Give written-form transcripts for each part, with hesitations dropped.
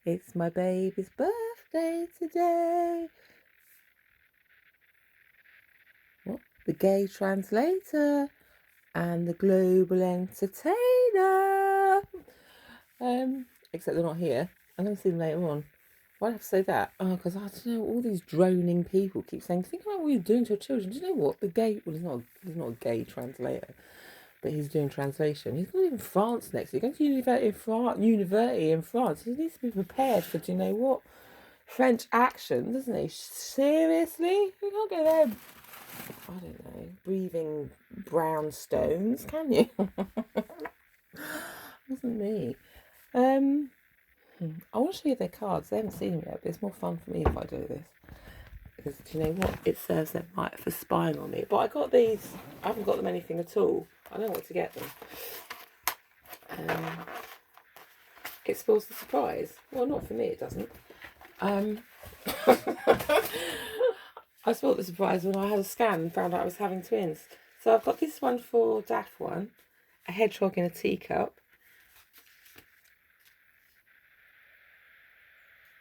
It's my baby's birthday today. What? The gay translator and the global entertainer. Except they're not here. I'm going to see them later on. Why do I have to say that? Oh, because I don't know, all these droning people keep saying, think about what you're doing to your children. Do you know what? The gay, well, he's not a gay translator, but he's doing translation. He's going to France next year. He's going to university in France. He needs to be prepared for, do you know what? French action, doesn't he? Seriously? You can't go there, I don't know, breathing brown stones, can you? Wasn't me. I want to show you their cards. They haven't seen them yet, but it's more fun for me if I do this. Because, do you know what? It serves them right for spying on me. But I got these. I haven't got them anything at all. I don't know what to get them. It spoils the surprise. Well, not for me, it doesn't. I spoiled the surprise when I had a scan and found out I was having twins. So I've got this one for Daft One, a hedgehog in a teacup.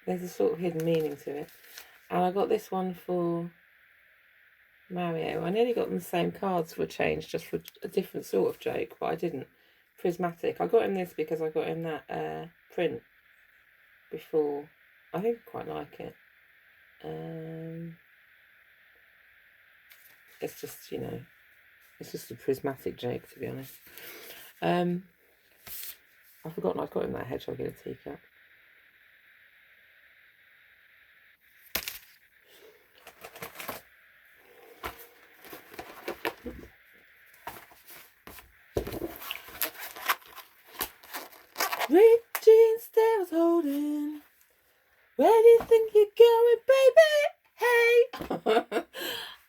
There's a sort of hidden meaning to it. And I got this one for Mario. I nearly got them the same cards for a change, just for a different sort of joke, but I didn't. Prismatic. I got him this because I got him that print before. I think I quite like it. It's just, you know, it's just a prismatic joke, to be honest. I've forgotten I've got him that hedgehog in a teacup. Rick jeans they was holding. Where do you think you're going, baby? Hey,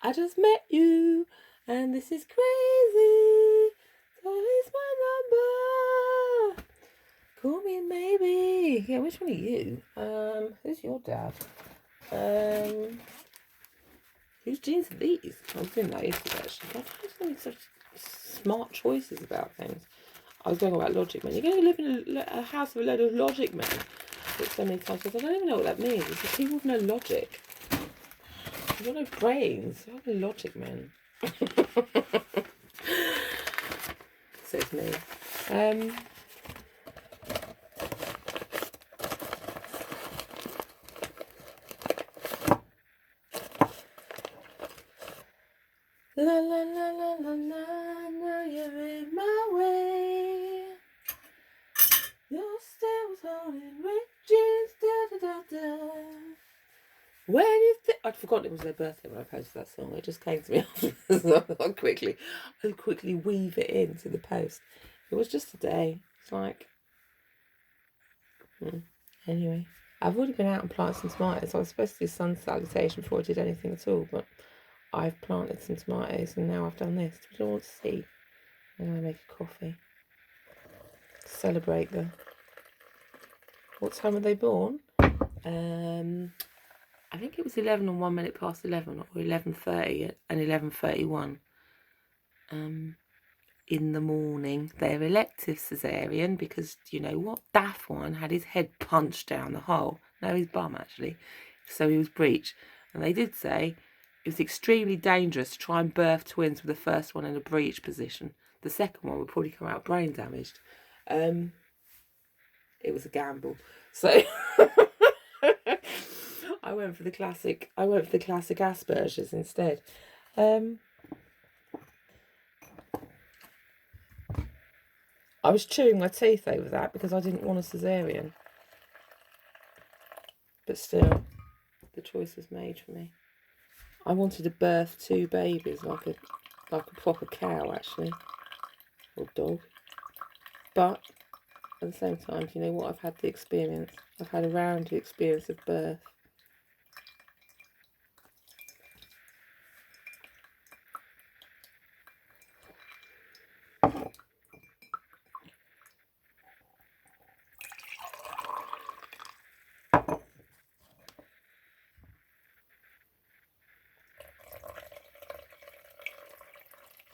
I just met you, and this is crazy. So here's my number. Call me maybe. Yeah, which one are you? Who's your dad? Whose jeans are these? I was doing that yesterday, actually. God, I was making such smart choices about things. I was going about logic men. You're going to live in a house of a load of logic men. But so many times I don't even know what that means. It's just people with no logic. You've got no brains. You're no logic men. So it's me. La la la la la la, now you're in my way. Your stare was holding red jeans, da da da da. Where do you think? I'd forgotten it was their birthday when I posted that song. It just came to me after. I'll quickly weave it into the post. It was just a day. It's like, anyway. I've already been out and planted some tomatoes. I was supposed to do sun salutation before I did anything at all, but I've planted some tomatoes and now I've done this. What do I want to see? I'm going to make a coffee. Celebrate the... What time were they born? I think it was 11 and 1 minute past 11, or 11:30 and 11:31 in the morning. They're elective caesarean because, you know what? Daft One had his head punched down the hole. No, his bum, actually. So he was breech. And they did say it was extremely dangerous to try and birth twins with the first one in a breech position. The second one would probably come out brain damaged. It was a gamble. So I went for the classic Asperger's instead. I was chewing my teeth over that because I didn't want a caesarean. But still, the choice was made for me. I wanted to birth 2 babies like a proper cow, actually, or dog. But at the same time, you know what? I've had the experience. I've had a rounded experience of birth.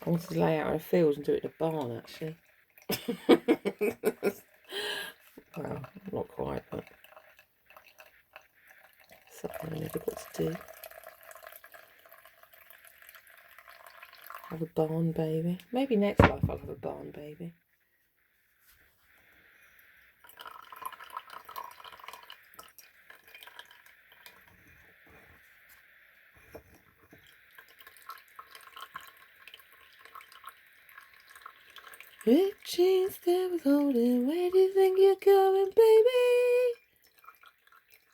I wanted to lay out in a field and do it in a barn, actually. Well, not quite, but something I never got to do. Have a barn baby. Maybe next life I'll have a barn baby. Ripped jeans that was holding. Where do you think you're going, baby?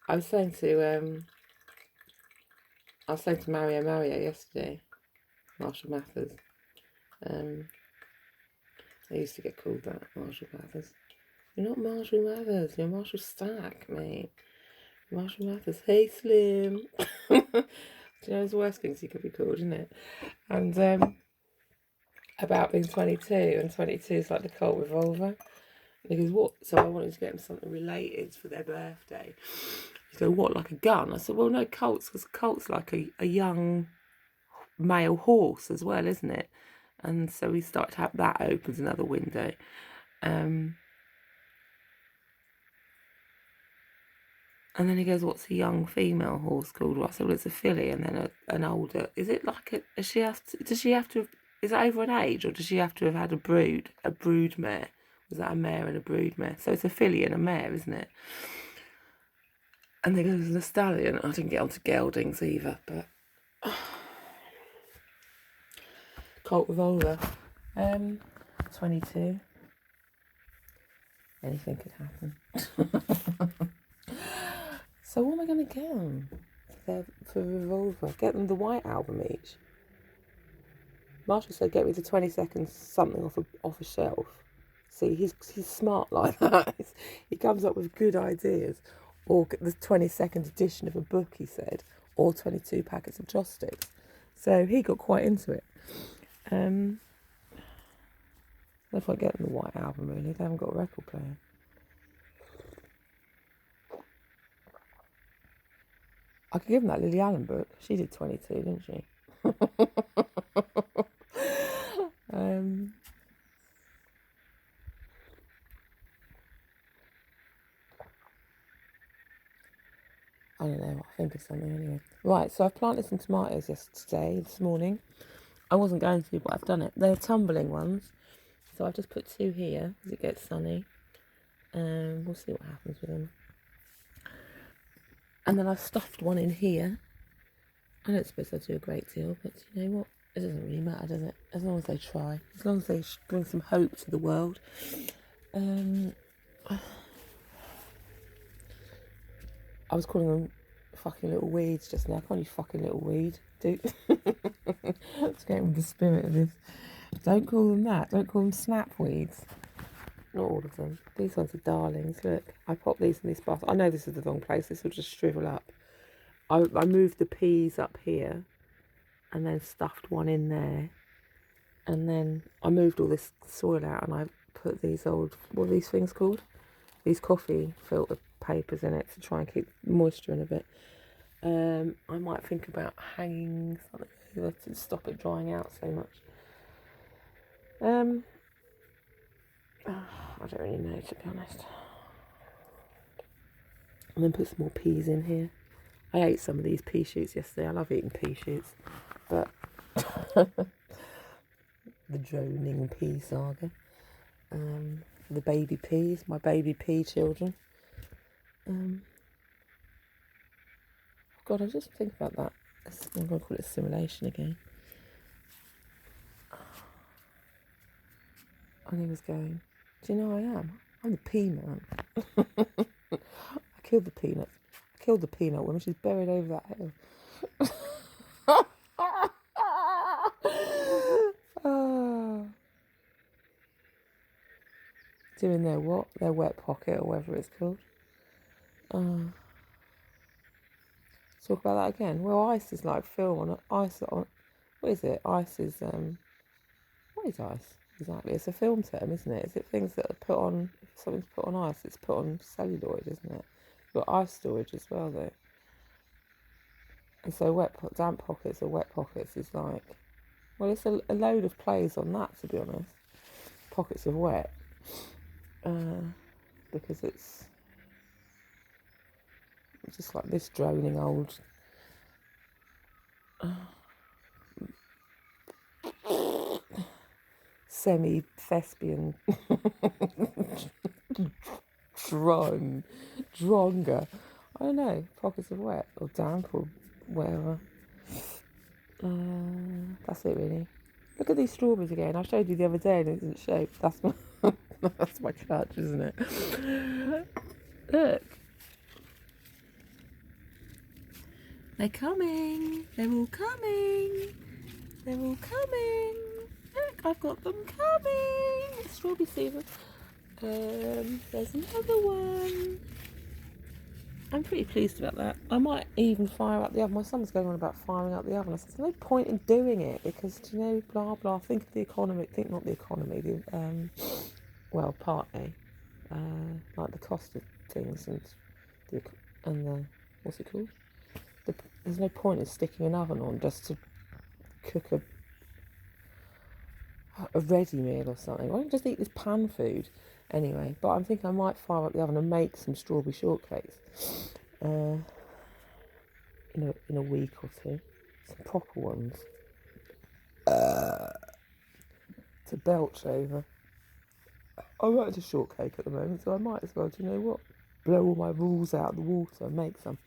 I was saying to Mario yesterday, Marshall Mathers. I used to get called that, Marshall Mathers. You're not Marshall Mathers, you're Marshall Stack, mate. Marshall Mathers, hey Slim. Do you know, there's worse things you could be called, isn't it? And about being 22, and 22 is like the Colt Revolver. And he goes, what? So I wanted to get him something related for their birthday. He goes, what, like a gun? I said, well, no, Colt's, because Colt's like a young male horse as well, isn't it? And so we started to have that opens another window. And then he goes, what's a young female horse called? Well, I said, well, it's a filly, and then an older. Is it like does she have to, is it over an age, or does she have to have had a brood mare? Was that a mare and a brood mare? So it's a filly and a mare, isn't it? And then goes the stallion. I didn't get onto geldings either, but Colt Revolver. 22. Anything could happen. So what am I going to get them for Revolver? Get them the White Album each. Marshall said, get me the 20 seconds something off a shelf. See, he's smart like that. He comes up with good ideas. Or get the 22nd edition of a book, he said. Or 22 packets of joss sticks. So he got quite into it. If I get them the White Album, really. They haven't got a record player. I could give them that Lily Allen book. She did 22, didn't she? I don't know. I think of something anyway. Right, so I've planted some tomatoes this morning. I wasn't going to, but I've done it. They're tumbling ones. So I've just put 2 here as it gets sunny. We'll see what happens with them. And then I've stuffed one in here. I don't suppose they'll do a great deal, but you know what? It doesn't really matter, does it? As long as they try. As long as they bring some hope to the world. I was calling them fucking little weeds just now. Can't you fucking little weed, dude? Let's get with the spirit of this. Don't call them that. Don't call them snapweeds. Not all of them. These ones are darlings. Look, I popped these in this basket. I know this is the wrong place. This will just shrivel up. I moved the peas up here and then stuffed one in there. And then I moved all this soil out and I put these what are these things called? These coffee filter papers in it to try and keep moisture in a bit. I might think about hanging something over to stop it drying out so much. I don't really know, to be honest. And then put some more peas in here. I ate some of these pea shoots yesterday. I love eating pea shoots, but the droning pea saga. The baby peas, my baby pea children. God, I just think about that. I'm going to call it assimilation again. And he was going, do you know who I am? I'm the pea man. I killed the peanuts. I killed the peanut woman. She's buried over that hill. Doing their what? Their wet pocket or whatever it's called. Talk about that again. Well, ice is like film on ice on. What is it? Ice is What is ice exactly? It's a film term, isn't it? Is it things that are put on? If something's put on ice, it's put on celluloid, isn't it? You've got ice storage as well, though. And so damp pockets or wet pockets is like, well, it's a load of plays on that, to be honest. Pockets of wet. because it's just like this droning old semi-thespian dronga. I don't know, pockets of wet or damp or whatever. That's it really. Look at these strawberries again. I showed you the other day and it isn't shaped. That's my that's my clutch, isn't it? Look. They're coming. They're all coming. They're all coming. Look, I've got them coming. It's strawberry season. There's another one. I'm pretty pleased about that. I might even fire up the oven. My son's going on about firing up the oven. I said, there's no point in doing it because, you know, blah, blah. Think of the economy. Think not the economy. Well, partly. Like the cost of things and the what's it called? There's no point in sticking an oven on just to cook a ready meal or something. Why don't you just eat this pan food? Anyway, but I'm thinking I might fire up the oven and make some strawberry shortcakes in a week or two. Some proper ones to belch over. I'm not into shortcake at the moment, so I might as well, do you know what? Blow all my rules out of the water and make some.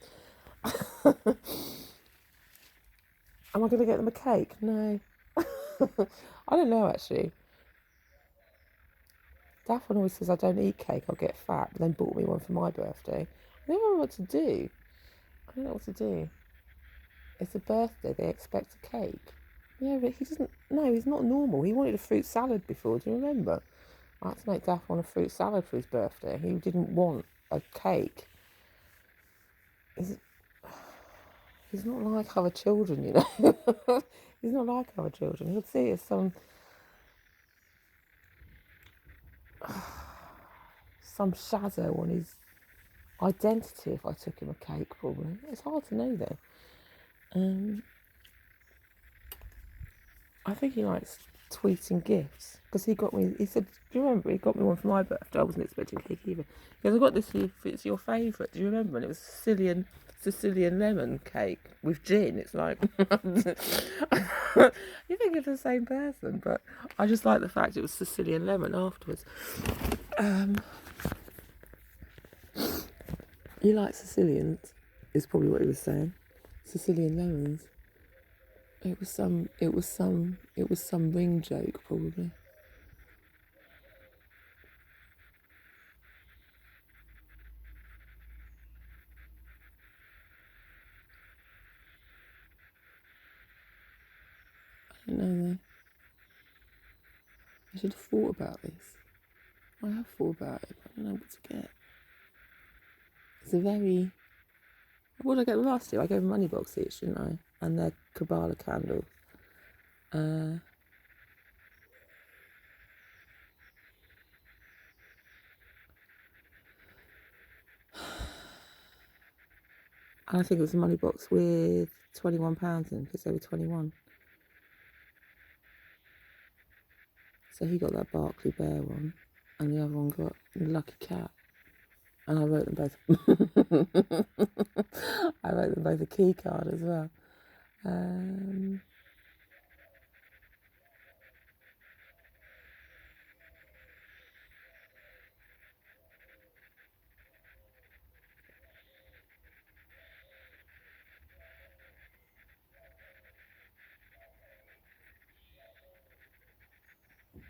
Am I going to get them a cake? No. I don't know actually. Daphne always says I don't eat cake, I'll get fat, but then bought me one for my birthday. I don't know what to do. I don't know what to do. It's a birthday, they expect a cake. Yeah, but he doesn't, no, he's not normal. He wanted a fruit salad before, do you remember? I had to make Daphne a fruit salad for his birthday. He didn't want a cake. He's not like other children, you know. He's not like other children. He'll see it as some shadow on his identity if I took him a cake, probably. It's hard to know though. I think he likes tweeting gifts because he said, do you remember, he got me one for my birthday. I wasn't expecting cake either. He goes, I got this if it's your favourite. Do you remember? And it was Sicilian lemon cake with gin. It's like, you think it's the same person, but I just like the fact it was Sicilian lemon afterwards. You like Sicilians, is probably what he was saying. Sicilian lemons. It was some ring joke, probably. I don't know though. I should have thought about this. I have thought about it, but I don't know what to get. It's a very... What did I get last year? I gave a money box each, didn't I? And their Kabbalah candle. I think it was a money box with £21 in because they were 21. So he got that Barclay Bear one, and the other one got the Lucky Cat. And I wrote them both. I wrote them both a key card as well.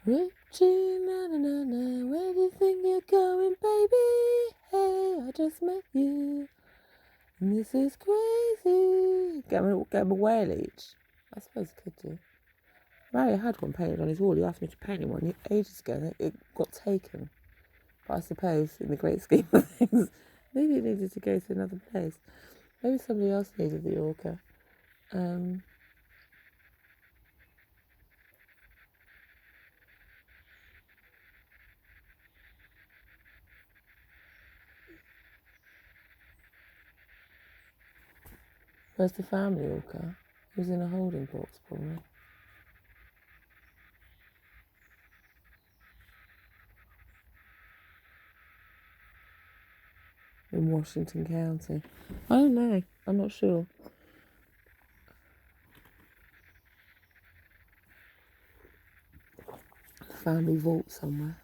Richie, na na na na, where do you think you're going, baby? Hey, I just met you, and this is crazy. Get him a whale each. I suppose I could do. Mario had one painted on his wall. He asked me to paint him one ages ago, and it got taken. But I suppose, in the great scheme of things, maybe it needed to go to another place. Maybe somebody else needed the orca. Where's the family orca? He was in a holding box, probably. in Washington County. I don't know. I'm not sure. Family vault somewhere.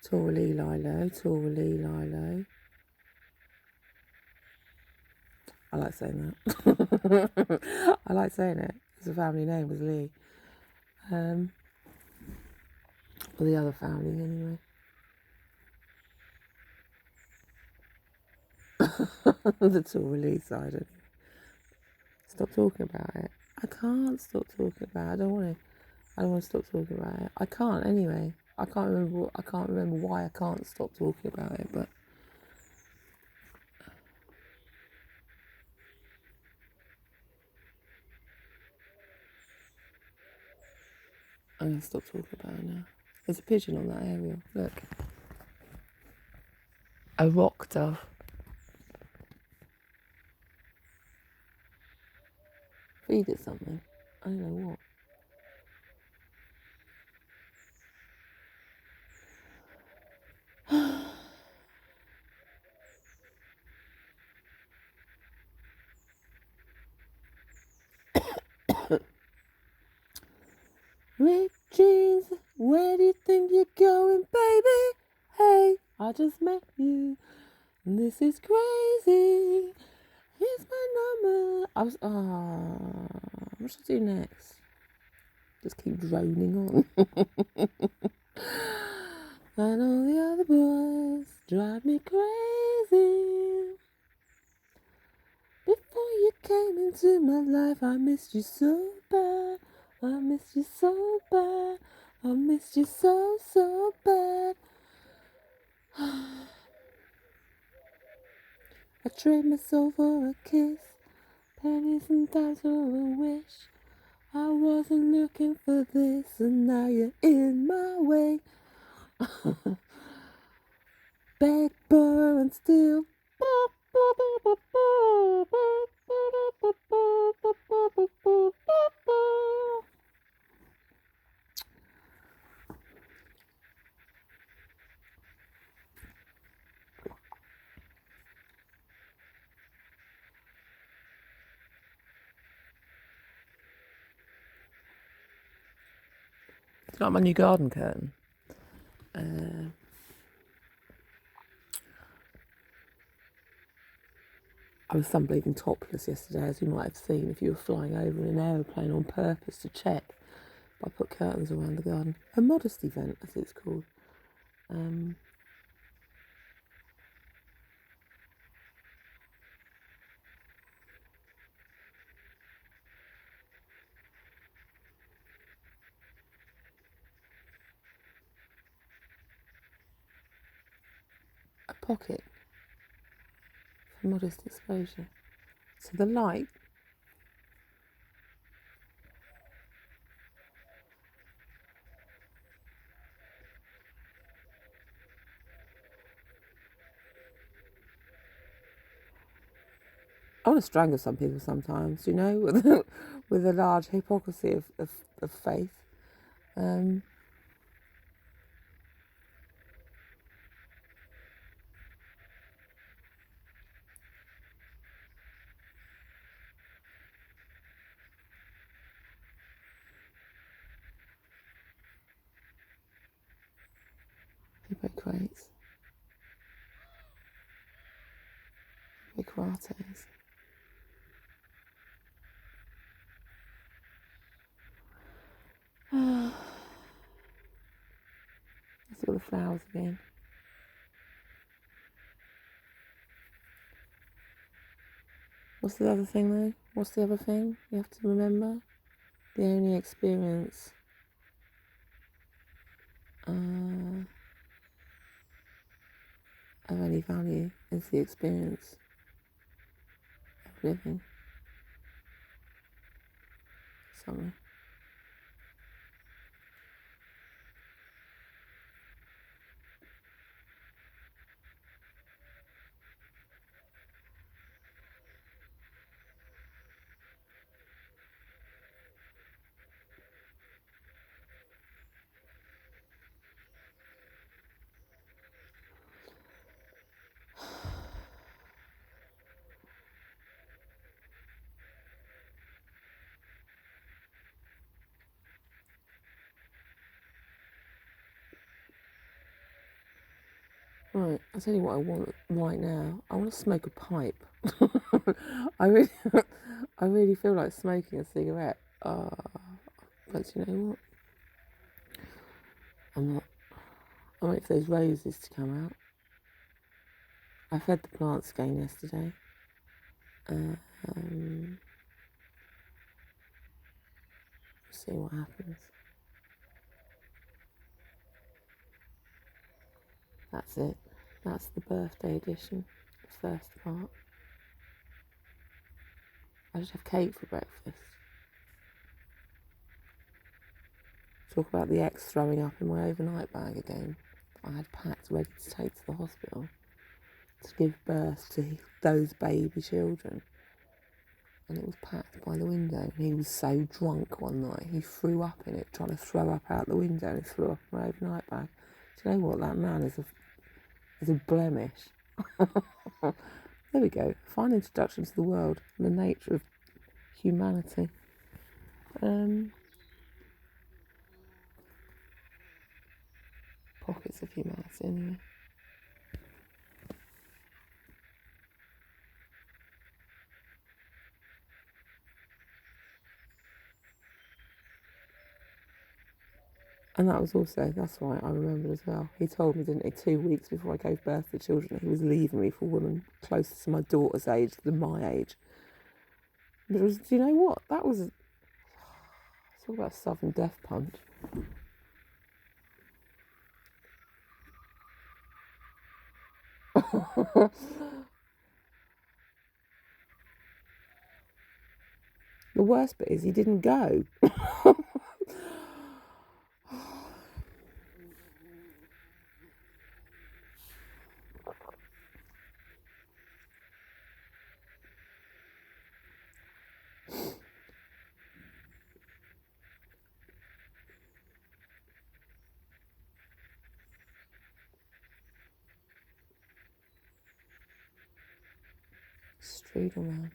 Torally Lilo, Torally Lilo. I like saying that. I like saying it. His family name was Lee. Or the other family anyway. The Torally side. Stop talking about it. I can't stop talking about it. I don't want to stop talking about it. I can't anyway. I can't remember why I can't stop talking about it, but I'm going to stop talking about it now. There's a pigeon on that aerial. Look. A rock dove. Feed it something. I don't know what. Rick jeans, where do you think you're going, baby? Hey, I just met you. This is crazy. Here's my number. What should I do next? Just keep droning on. And all the other boys drive me crazy. Before you came into my life, I missed you so bad. I missed you so bad. I missed you so, so bad. I trade my soul for a kiss, pennies and dimes for a wish. I wasn't looking for this, and now you're in my way. Beg, borrow, and steal. It's like my new garden curtain. I was sunbathing topless yesterday, as you might have seen if you were flying over in an aeroplane on purpose to check. I put curtains around the garden. A modesty vent, as it's called. A pocket for modest exposure. So the light. I want to strangle some people sometimes, you know, with a large hypocrisy of faith. Hippocrates. Hippocrates. Let's all the flowers again. What's the other thing though? What's the other thing you have to remember? The only experience of any value is the experience of living. Something. Right, I'll tell you what I want right now. I want to smoke a pipe. I really, I really feel like smoking a cigarette. But you know what? I'm not. I'm waiting for those roses to come out. I fed the plants again yesterday. See what happens. That's it. That's the birthday edition, the first part. I just have cake for breakfast. Talk about the ex throwing up in my overnight bag again. I had packed ready to take to the hospital to give birth to those baby children. And it was packed by the window. And he was so drunk one night, he threw up in it, trying to throw up out the window, and he threw up in my overnight bag. Do you know what? That man is a blemish. There we go. Fine introduction to the world and the nature of humanity. Pockets of humanity, anyway. And that was also, that's why I remembered as well. He told me, didn't he, 2 weeks before I gave birth to children, that he was leaving me for a woman closer to my daughter's age than my age. But it was, do you know what? That was, it's all about Southern Death Punch. The worst bit is he didn't go. Strudel man.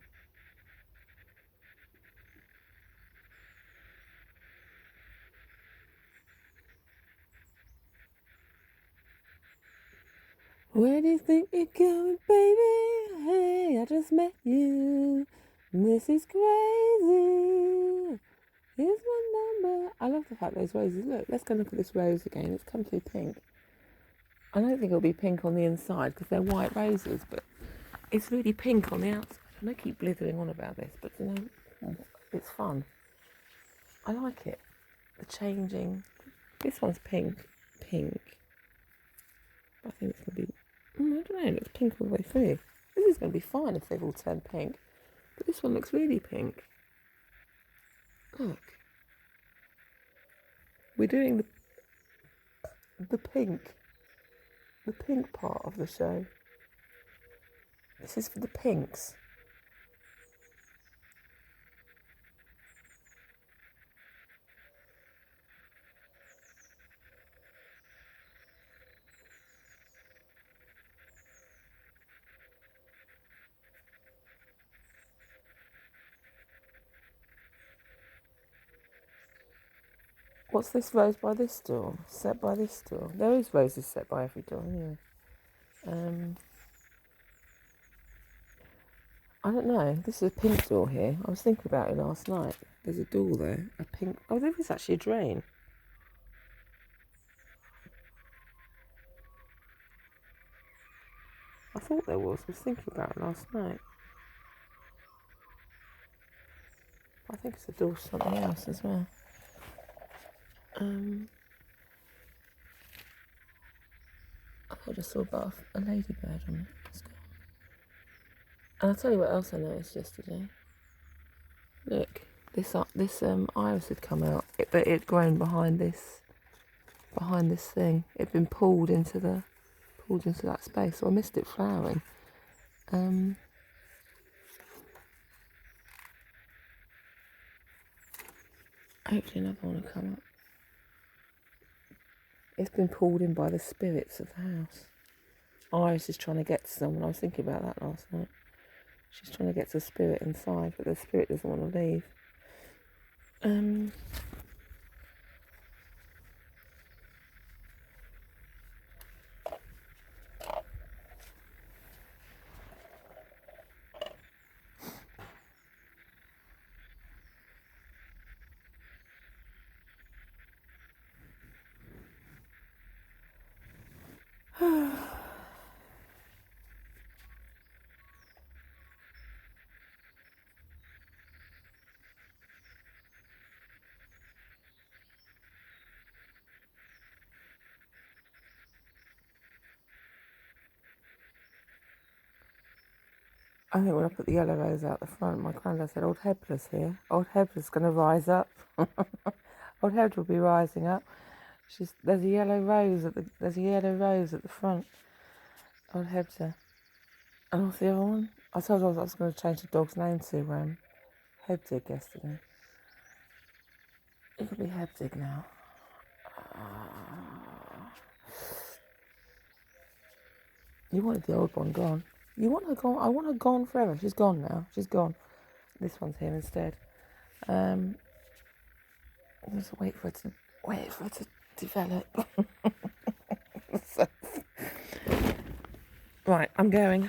Where do you think you're going, baby? Hey, I just met you. This is crazy. Here's my number. I love the fact those roses. Look, let's go look at this rose again. It's come through pink. I don't think it'll be pink on the inside because they're white roses, but it's really pink on the outside. I know I keep blithering on about this, but you know, it's fun. I like it. The changing. This one's pink. I think it's going to be, I don't know, it looks pink all the way through. This is going to be fine if they've all turned pink. But this one looks really pink. Look. We're doing the pink part of the show. This is for the pinks. What's this rose by this door? Set by this door? There is roses set by every door anyway. I don't know. This is a pink door here. I was thinking about it last night. There's a door there. A pink. Oh, there is actually a drain. I thought there was. I was thinking about it last night. I think it's a door to something else as well. I just saw a ladybird on it. Let's go. And I'll tell you what else I noticed yesterday. Look, this iris had come out, but it had grown behind this thing. It'd been pulled into that space, so I missed it flowering. Hopefully another one will come up. It's been pulled in by the spirits of the house. Iris is trying to get to someone. I was thinking about that last night. She's trying to get to the spirit inside, but the spirit doesn't want to leave. I think when I put the yellow rose out the front, my granddad said, "Old Hebler's here. Old Hebler's going to rise up. Old Hebler will be rising up. There's a yellow rose at the front. Old Hebler. And what's the other one? I told you I was going to change the dog's name to Hebdig yesterday. It could be Hebdig now. You wanted the old one gone. You want her gone? I want her gone forever. She's gone now. She's gone. This one's here instead. Just wait for it to develop. Right, I'm going.